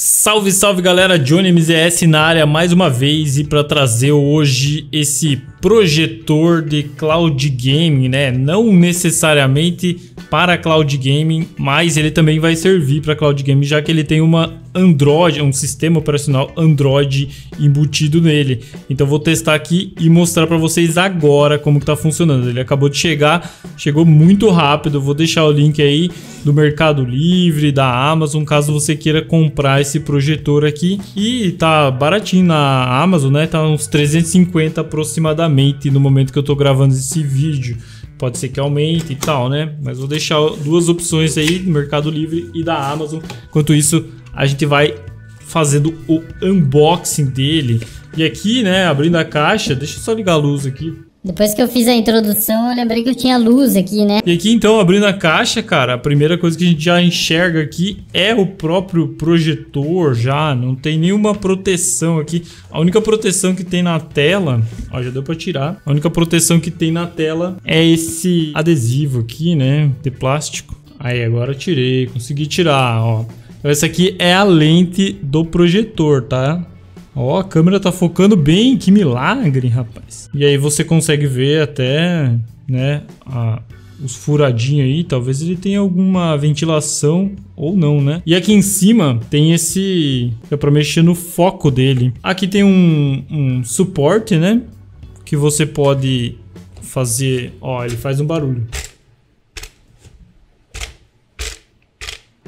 Salve, salve galera, Johnny MZS na área mais uma vez e para trazer hoje esse projetor de cloud gaming, né? Não necessariamente para cloud gaming, mas ele também vai servir para cloud gaming, já que ele tem uma Android, um sistema operacional Android embutido nele. Então vou testar aqui e mostrar para vocês agora como que tá funcionando. Ele acabou de chegar, chegou muito rápido. Vou deixar o link aí do Mercado Livre, da Amazon, caso você queira comprar esse projetor aqui. E tá baratinho na Amazon, né? Tá uns 350 aproximadamente no momento que eu tô gravando esse vídeo. Pode ser que aumente e tal, né? Mas vou deixar duas opções aí do Mercado Livre e da Amazon. Enquanto isso, a gente vai fazendo o unboxing dele. E aqui, né, abrindo a caixa, deixa eu só ligar a luz aqui. Depois que eu fiz a introdução, eu lembrei que eu tinha luz aqui, né? E aqui, então, abrindo a caixa, cara, a primeira coisa que a gente já enxerga aqui é o próprio projetor já. Não tem nenhuma proteção aqui. A única proteção que tem na tela... Ó, já deu pra tirar. A única proteção que tem na tela é esse adesivo aqui, né, de plástico. Aí, agora eu tirei, consegui tirar, ó. Então, essa aqui é a lente do projetor, tá? Ó, a câmera tá focando bem, que milagre, rapaz. E aí você consegue ver até, né, os furadinhos aí. Talvez ele tenha alguma ventilação ou não, né? E aqui em cima tem esse... é pra mexer no foco dele. Aqui tem um suporte, né? Que você pode fazer... Ó, ele faz um barulho.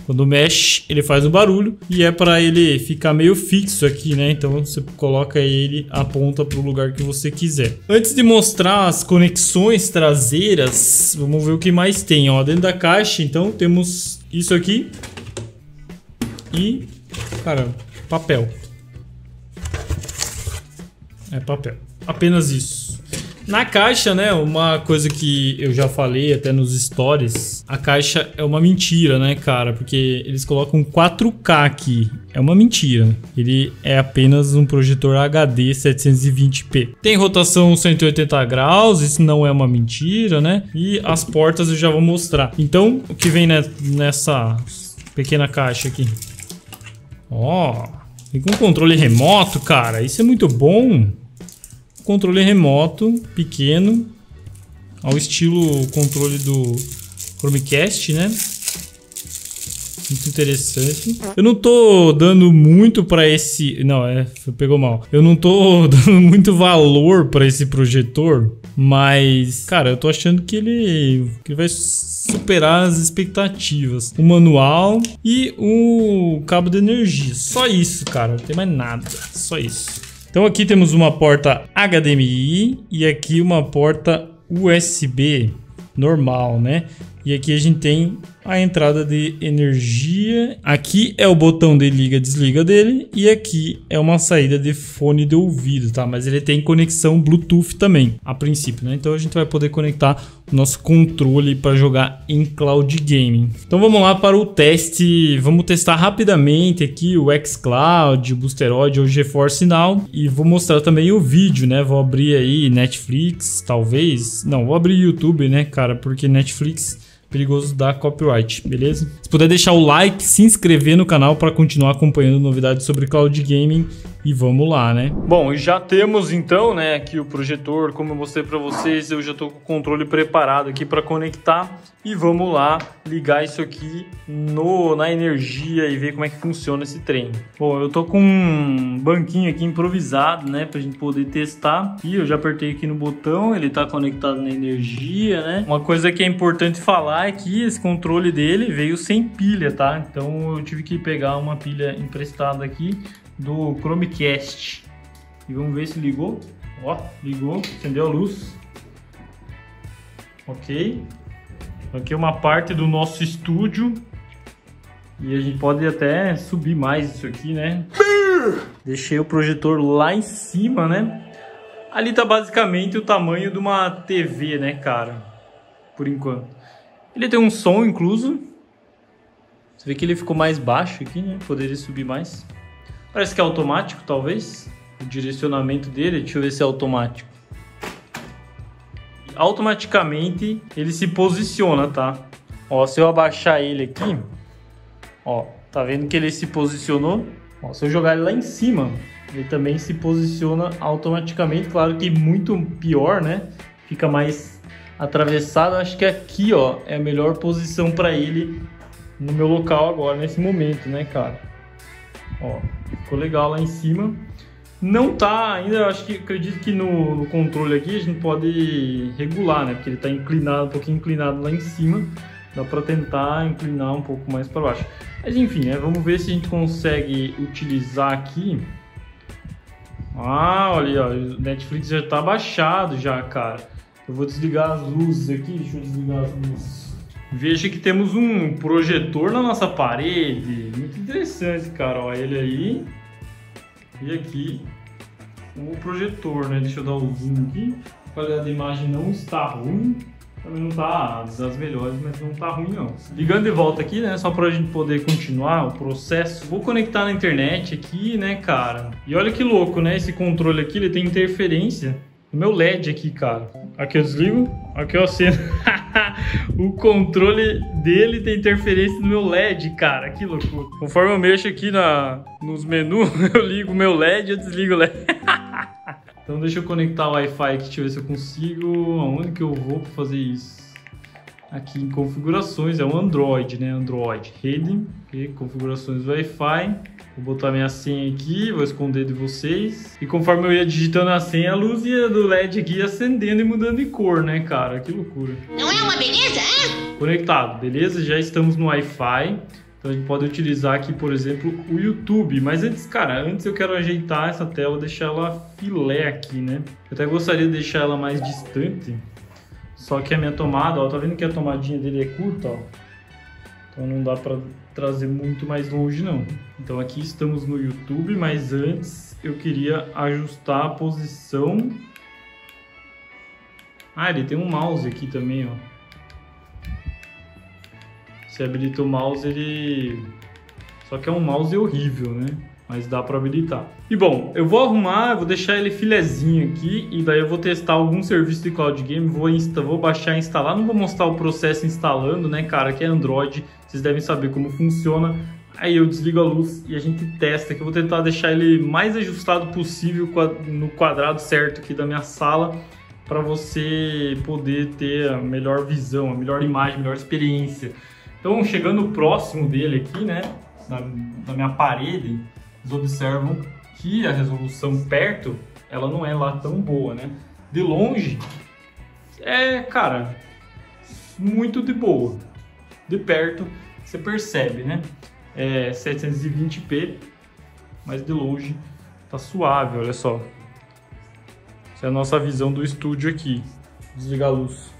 Quando mexe, ele faz um barulho e é para ele ficar meio fixo aqui, né? Então você coloca ele, aponta para o lugar que você quiser. Antes de mostrar as conexões traseiras, vamos ver o que mais tem. Ó, dentro da caixa, então, temos isso aqui e, cara, papel. É papel. Apenas isso. Na caixa, né, uma coisa que eu já falei até nos stories, a caixa é uma mentira, né, cara? Porque eles colocam 4K aqui, é uma mentira. Ele é apenas um projetor HD 720p. Tem rotação 180 graus, isso não é uma mentira, né? E as portas eu já vou mostrar. Então, o que vem nessa pequena caixa aqui? Ó, vem com controle remoto, cara, isso é muito bom. Controle remoto, pequeno, ao estilo controle do Chromecast, né? Muito interessante. Eu não tô dando muito para esse... Não, pegou mal. Eu não tô dando muito valor para esse projetor, mas, cara, eu tô achando que ele vai superar as expectativas. O manual e o cabo de energia. Só isso, cara. Não tem mais nada. Só isso. Então aqui temos uma porta HDMI e aqui uma porta USB normal, né? E aqui a gente tem a entrada de energia. Aqui é o botão de liga e desliga dele. E aqui é uma saída de fone de ouvido, tá? Mas ele tem conexão Bluetooth também, a princípio, né? Então a gente vai poder conectar o nosso controle para jogar em cloud gaming. Então vamos lá para o teste. Vamos testar rapidamente aqui o xCloud, o Boosteroid ou o GeForce Now. E vou mostrar também o vídeo, né? Vou abrir aí Netflix, talvez. Não, vou abrir YouTube, né, cara? Porque Netflix... perigoso dar copyright, beleza? Se puder deixar o like, se inscrever no canal para continuar acompanhando novidades sobre cloud gaming e vamos lá, né? Bom, e já temos então, né, aqui o projetor, como eu mostrei para vocês, eu já estou com o controle preparado aqui para conectar e vamos lá ligar isso aqui na energia e ver como é que funciona esse trem. Bom, eu tô com um banquinho aqui improvisado, né, pra gente poder testar e eu já apertei aqui no botão, ele tá conectado na energia, né? Uma coisa que é importante falar é que esse controle dele veio sem pilha, tá? Então eu tive que pegar uma pilha emprestada aqui do Chromecast e vamos ver se ligou. Ó, ligou, acendeu a luz. Ok. Aqui é uma parte do nosso estúdio e a gente pode até subir mais isso aqui, né? Deixei o projetor lá em cima, né? Ali tá basicamente o tamanho de uma TV, né, cara? Por enquanto. Ele tem um som incluso. Você vê que ele ficou mais baixo aqui, né? Poderia subir mais. Parece que é automático, talvez. O direcionamento dele, deixa eu ver se é automático. Automaticamente ele se posiciona, tá? Ó, se eu abaixar ele aqui, ó, tá vendo que ele se posicionou? Ó, se eu jogar ele lá em cima, ele também se posiciona automaticamente. Claro que muito pior, né? Fica mais atravessado. Acho que aqui, ó, é a melhor posição para ele no meu local agora, nesse momento, né, cara? Ó, ficou legal lá em cima. Não tá ainda, acredito que no controle aqui a gente pode regular, né? Porque ele tá inclinado, um pouquinho inclinado lá em cima. Dá para tentar inclinar um pouco mais para baixo. Mas enfim, né? Vamos ver se a gente consegue utilizar aqui. Ah, olha aí, ó, o Netflix já tá baixado já, cara. Eu vou desligar as luzes aqui, deixa eu desligar as luzes. Veja que temos um projetor na nossa parede. Muito interessante, cara, ó, ele aí. E aqui o projetor, né? Deixa eu dar o zoom aqui. A qualidade da imagem não está ruim. Também não tá das melhores, mas não tá ruim não. Ligando de volta aqui, né, só pra gente poder continuar o processo. Vou conectar na internet aqui, né, cara. E olha que louco, né, esse controle aqui, ele tem interferência no meu LED aqui, cara. Aqui eu desligo, aqui eu acendo. O controle dele tem interferência no meu LED, cara. Que loucura. Conforme eu mexo aqui nos menus, eu ligo o meu LED e eu desligo o LED. Então deixa eu conectar o Wi-Fi aqui, deixa eu ver se eu consigo. Aonde que eu vou para fazer isso? Aqui em configurações, é um Android, né? Android, rede, okay. Configurações Wi-Fi. Vou botar minha senha aqui, vou esconder de vocês. E conforme eu ia digitando a senha, a luz do LED aqui ia acendendo e mudando de cor, né, cara? Que loucura. Não é uma beleza, é? Conectado, beleza? Já estamos no Wi-Fi. Então a gente pode utilizar aqui, por exemplo, o YouTube. Mas antes, cara, antes eu quero ajeitar essa tela, deixar ela filé aqui, né? Eu até gostaria de deixar ela mais distante. Só que a minha tomada, ó, tá vendo que a tomadinha dele é curta, ó? Então não dá pra trazer muito mais longe, não. Então aqui estamos no YouTube, mas antes eu queria ajustar a posição. Ah, ele tem um mouse aqui também, ó. Se habilita o mouse, ele... Só que é um mouse horrível, né? Mas dá para habilitar. E bom, eu vou arrumar, vou deixar ele filezinho aqui. E daí eu vou testar algum serviço de cloud game. Vou baixar e instalar. Não vou mostrar o processo instalando, né, cara? Que é Android. Vocês devem saber como funciona. Aí eu desligo a luz e a gente testa. Que eu vou tentar deixar ele mais ajustado possível no quadrado certo aqui da minha sala. Para você poder ter a melhor visão, a melhor imagem, a melhor experiência. Então, chegando próximo dele aqui, né, na minha parede, vocês observam que a resolução perto, ela não é lá tão boa, né? De longe, cara, muito de boa. De perto, você percebe, né? É 720p, mas de longe tá suave, olha só. Essa é a nossa visão do estúdio aqui. Vou desligar a luz.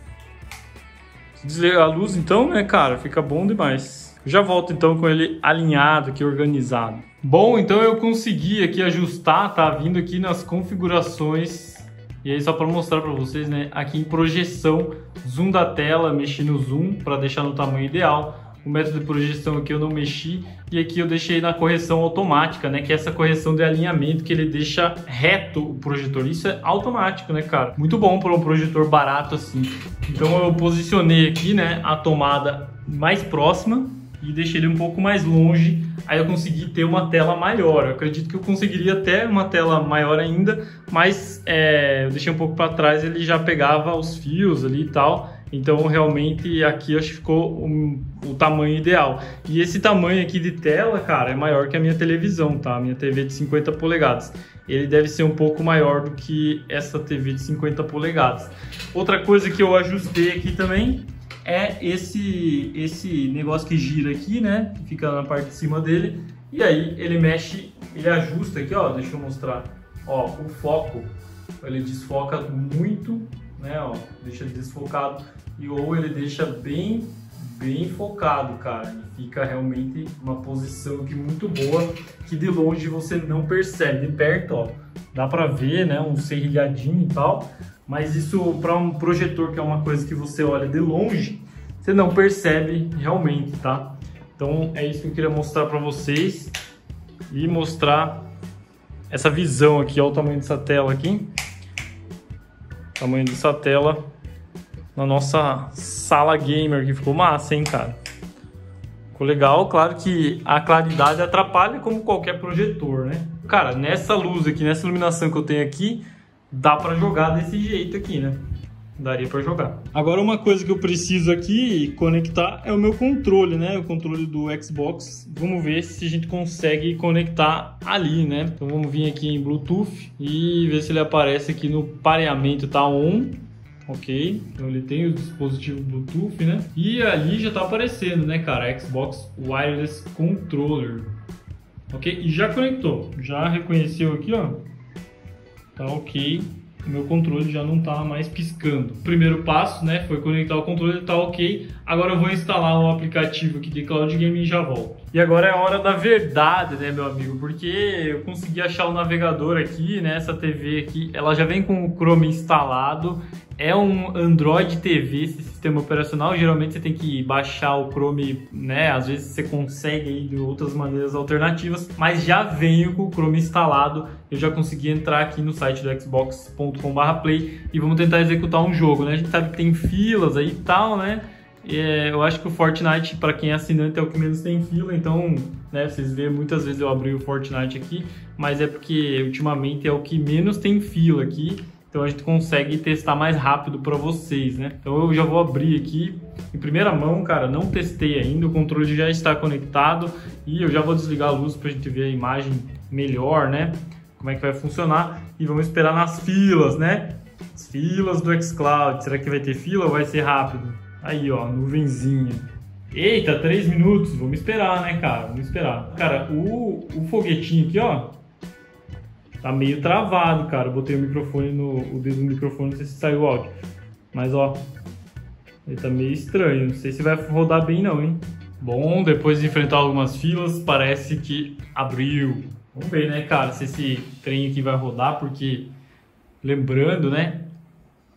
Desligar a luz então, né, cara, fica bom demais. Já volto então com ele alinhado aqui, organizado. Bom, então eu consegui aqui ajustar, tá vindo aqui nas configurações. E aí só para mostrar para vocês, né, aqui em projeção, zoom da tela, mexi no zoom para deixar no tamanho ideal. O método de projeção aqui eu não mexi e aqui eu deixei na correção automática, né? Que é essa correção de alinhamento que ele deixa reto o projetor. Isso é automático, né, cara? Muito bom para um projetor barato assim. Então eu posicionei aqui, né, a tomada mais próxima e deixei ele um pouco mais longe. Aí eu consegui ter uma tela maior. Eu acredito que eu conseguiria até uma tela maior ainda, mas eu deixei um pouco para trás, ele já pegava os fios ali e tal. Então, realmente, aqui acho que ficou o tamanho ideal. E esse tamanho aqui de tela, cara, é maior que a minha televisão, tá? A minha TV de 50 polegadas. Ele deve ser um pouco maior do que essa TV de 50 polegadas. Outra coisa que eu ajustei aqui também é esse negócio que gira aqui, né? Que fica na parte de cima dele. E aí, ele mexe, ele ajusta aqui, ó. Deixa eu mostrar. Ó, o foco, ele desfoca muito, né? Ó, deixa ele desfocado. Ou ele deixa bem focado, cara, e fica realmente uma posição aqui muito boa, que de longe você não percebe. De perto, ó, dá pra ver, né, um serrilhadinho e tal, mas isso para um projetor, que é uma coisa que você olha de longe, você não percebe realmente, tá? Então é isso que eu queria mostrar para vocês e mostrar essa visão aqui. Olha o tamanho dessa tela aqui, tamanho dessa tela na nossa sala gamer, que ficou massa, hein, cara? Ficou legal, claro que a claridade atrapalha como qualquer projetor, né? Cara, nessa luz aqui, nessa iluminação que eu tenho aqui, dá pra jogar desse jeito aqui, né? Daria pra jogar. Agora uma coisa que eu preciso aqui conectar é o meu controle, né? O controle do Xbox. Vamos ver se a gente consegue conectar ali, né? Então vamos vir aqui em Bluetooth e ver se ele aparece aqui no pareamento, tá on. Ok, então ele tem o dispositivo Bluetooth, né? E ali já tá aparecendo, né, cara? Xbox Wireless Controller. Ok, e já conectou. Já reconheceu aqui, ó. Tá ok. O meu controle já não tá mais piscando. O primeiro passo, né, foi conectar o controle, tá ok. Agora eu vou instalar um aplicativo aqui de Cloud Game e já volto. E agora é a hora da verdade, né, meu amigo? Porque eu consegui achar o navegador aqui, né, essa TV aqui, ela já vem com o Chrome instalado. É um Android TV, esse sistema operacional. Geralmente você tem que baixar o Chrome, né? Às vezes você consegue aí de outras maneiras alternativas, mas já veio com o Chrome instalado. Eu já consegui entrar aqui no site do xbox.com/play e vamos tentar executar um jogo, né? A gente sabe que tem filas aí e tal, né? Eu acho que o Fortnite, para quem é assinante, é o que menos tem fila, então, né, vocês veem, muitas vezes eu abri o Fortnite aqui, mas é porque ultimamente é o que menos tem fila aqui. Então a gente consegue testar mais rápido para vocês, né? Então eu já vou abrir aqui em primeira mão, cara, não testei ainda, o controle já está conectado e eu já vou desligar a luz para a gente ver a imagem melhor, né? Como é que vai funcionar e vamos esperar nas filas, né? As filas do xCloud, será que vai ter fila ou vai ser rápido? Aí, ó, nuvenzinha. Eita, 3 minutos, vamos esperar, né, cara? Vamos esperar. Cara, o foguetinho aqui, ó, tá meio travado, cara. Eu botei o microfone o dedo no microfone, não sei se saiu o áudio. Mas, ó, ele tá meio estranho. Não sei se vai rodar bem não, hein? Bom, depois de enfrentar algumas filas, parece que abriu. Vamos ver, né, cara, se esse trem aqui vai rodar, porque... Lembrando, né?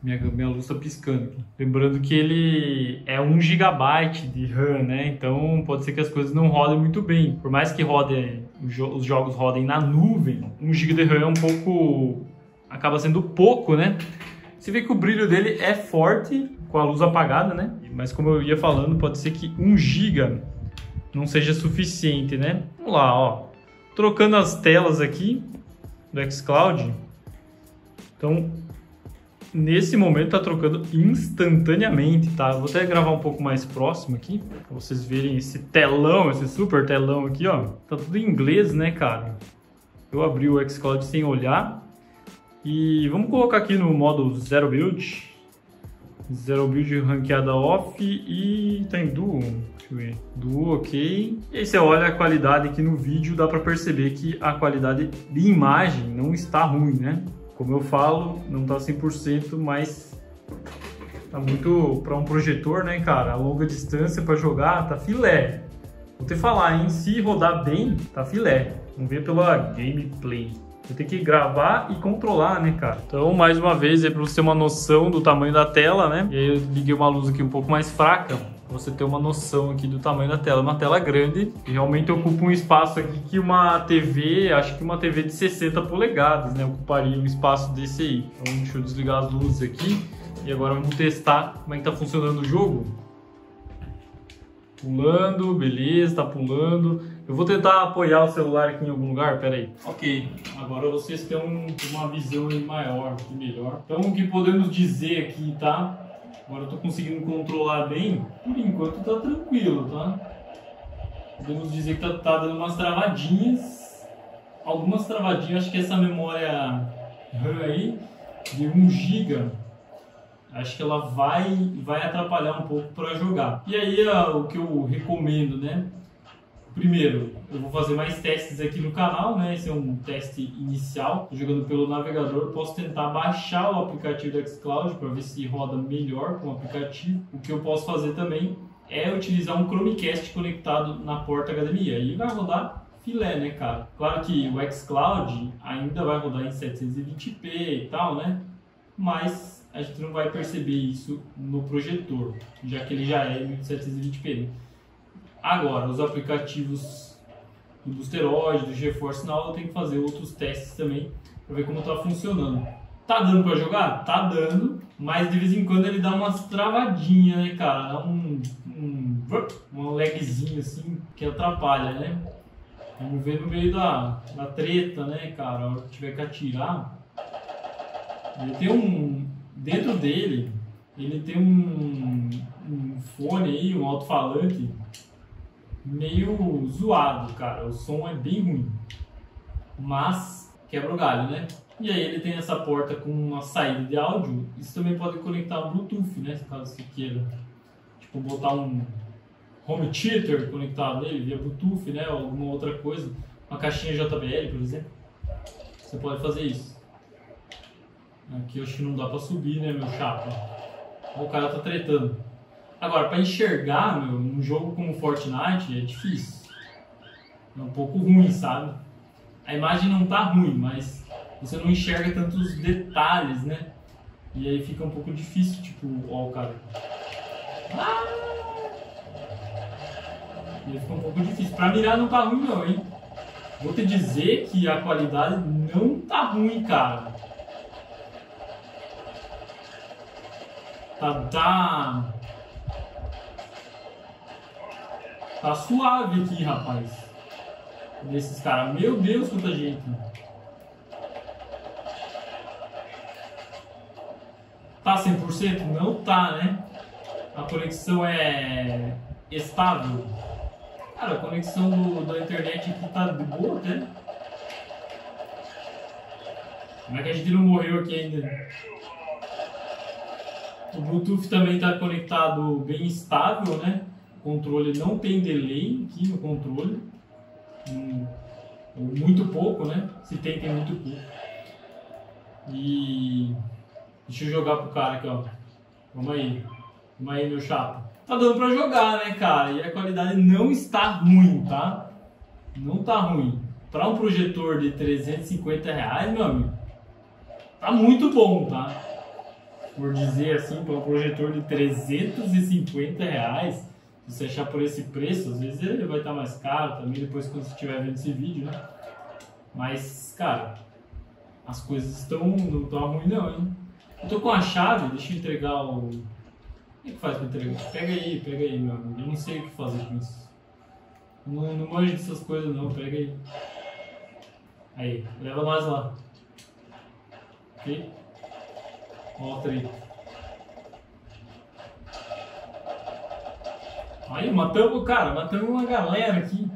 Minha luz tá piscando aqui. Lembrando que ele é 1 GB de RAM, né? Então pode ser que as coisas não rodem muito bem. Por mais que os jogos rodem na nuvem, 1 GB de RAM é um pouco... acaba sendo pouco, né? Você vê que o brilho dele é forte com a luz apagada, né? Mas como eu ia falando, pode ser que 1 GB não seja suficiente, né? Vamos lá, ó. Trocando as telas aqui do xCloud. Então... nesse momento tá trocando instantaneamente, tá? Eu vou até gravar um pouco mais próximo aqui, pra vocês verem esse telão, esse super telão aqui, ó. Tá tudo em inglês, né, cara? Eu abri o xCloud sem olhar. E vamos colocar aqui no modo Zero Build. Zero Build ranqueada off e tá em Duo. Deixa eu ver. Duo, ok. E aí você olha a qualidade aqui no vídeo, dá pra perceber que a qualidade de imagem não está ruim, né? Como eu falo, não tá 100%, mas tá muito para um projetor, né, cara? A longa distância para jogar, tá filé. Vou te falar, hein? Se rodar bem, tá filé. Vamos ver pela gameplay. Vou ter que gravar e controlar, né, cara? Então, mais uma vez, aí para você ter uma noção do tamanho da tela, né? E aí eu liguei uma luz aqui um pouco mais fraca, pra você ter uma noção aqui do tamanho da tela. Uma tela grande, que realmente ocupa um espaço aqui que uma TV, acho que uma TV de 60 polegadas, né? Ocuparia um espaço desse aí. Então, deixa eu desligar as luzes aqui. E agora vamos testar como é que tá funcionando o jogo. Pulando, beleza, tá pulando. Eu vou tentar apoiar o celular aqui em algum lugar, pera aí. Ok, agora vocês têm uma visão aí maior, melhor. Então, o que podemos dizer aqui, tá? Agora eu tô conseguindo controlar bem. Por enquanto tá tranquilo, tá? Podemos dizer que tá dando umas travadinhas. Algumas travadinhas, acho que essa memória RAM aí, de 1 GB, acho que ela vai atrapalhar um pouco para jogar. E aí o que eu recomendo, né? Primeiro, eu vou fazer mais testes aqui no canal, né? Esse é um teste inicial. Tô jogando pelo navegador, posso tentar baixar o aplicativo do xCloud para ver se roda melhor com o aplicativo. O que eu posso fazer também é utilizar um Chromecast conectado na porta HDMI. Aí vai rodar filé, né, cara? Claro que o xCloud ainda vai rodar em 720p e tal, né? Mas a gente não vai perceber isso no projetor, já que ele já é 1720p. Né? Agora, os aplicativos do Boosteroid, do GeForce Now, eu tenho que fazer outros testes também para ver como está funcionando. Tá dando para jogar? Tá dando, mas de vez em quando ele dá umas travadinhas, né, cara? Dá um lagzinho assim que atrapalha, né? Vamos ver no meio da treta, né, cara? A hora que tiver que atirar. Ele tem dentro dele, ele tem um fone aí, um alto-falante meio zoado, cara. O som é bem ruim. Mas quebra o galho, né? E aí ele tem essa porta com uma saída de áudio. Isso também pode conectar um Bluetooth, né? Caso você queira. Tipo, botar um home theater conectado nele via Bluetooth, né? Ou alguma outra coisa. Uma caixinha JBL, por exemplo. Você pode fazer isso. Aqui eu acho que não dá pra subir, né, meu chapa? O cara tá tretando. Agora, pra enxergar, meu, um jogo como Fortnite é difícil. É um pouco ruim, sabe? A imagem não tá ruim, mas você não enxerga tantos detalhes, né? E aí fica um pouco difícil, tipo, ó o cara. E aí fica um pouco difícil. Pra mirar não tá ruim não, hein? Vou te dizer que a qualidade não tá ruim, cara. Tá suave aqui, rapaz. Desses caras. Meu Deus, quanta gente. Tá 100%? Não tá, né? A conexão é estável. Cara, a conexão da internet aqui tá de boa até. Como é que a gente não morreu aqui ainda? O Bluetooth também está conectado bem estável, né? O controle não tem delay aqui no controle. Muito pouco, né? Se tem muito pouco. E deixa eu jogar pro cara aqui, ó. Vamos aí, meu chapa. Tá dando pra jogar, né, cara? E a qualidade não está ruim, tá? Não tá ruim. Para um projetor de R$350, meu amigo, tá muito bom, tá? Por dizer assim, para um projetor de R$350, se você achar por esse preço, às vezes ele vai estar mais caro também depois quando você estiver vendo esse vídeo, né? Mas, cara, as coisas não estão ruins não, hein? Eu tô com a chave, deixa eu entregar o... Como é que faz para entregar? Pega aí, meu amigo. Eu não sei o que fazer com isso. Não manjo dessas coisas não, pega aí. Aí, leva nós lá. Ok? Volta aí. Aí, matamos uma galera aqui.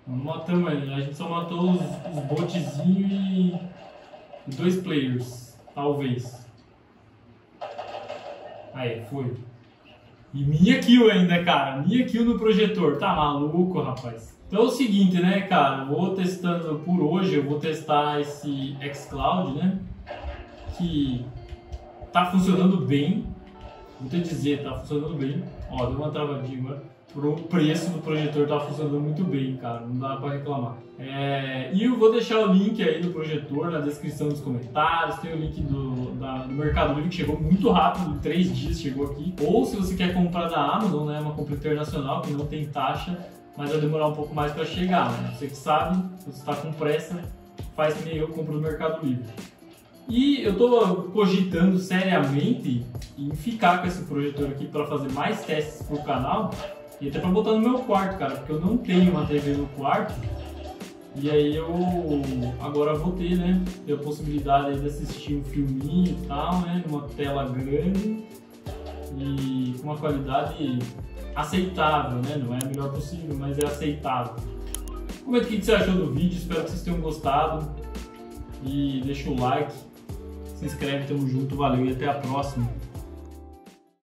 Não matamos ele, a gente só matou os botzinhos e 2 players, talvez. Aí, foi. E minha kill ainda, cara. Minha kill no projetor. Tá maluco, rapaz. Então é o seguinte, né, cara. Vou testando por hoje. Eu vou testar esse xCloud, né? Que tá funcionando bem. Vou te dizer, tá funcionando bem. Ó, deu uma travadinha agora. Pro preço do projetor tá funcionando muito bem, cara. Não dá pra reclamar. E eu vou deixar o link aí do projetor na descrição dos comentários. Tem o link do Mercado Livre que chegou muito rápido, em 3 dias chegou aqui. Ou se você quer comprar da Amazon, né? Uma compra internacional que não tem taxa, mas vai demorar um pouco mais para chegar, né? Você que sabe, se você está com pressa, faz que nem eu, compro no Mercado Livre. E eu estou cogitando seriamente em ficar com esse projetor aqui para fazer mais testes pro canal e até para botar no meu quarto, cara, porque eu não tenho uma TV no quarto. E aí eu agora vou ter, né, a possibilidade aí de assistir um filminho e tal, né, numa tela grande e com uma qualidade aceitável, né, não é a melhor possível, mas é aceitável. Comenta o que você achou do vídeo, espero que vocês tenham gostado e deixa o like, se inscreve, tamo junto, valeu e até a próxima.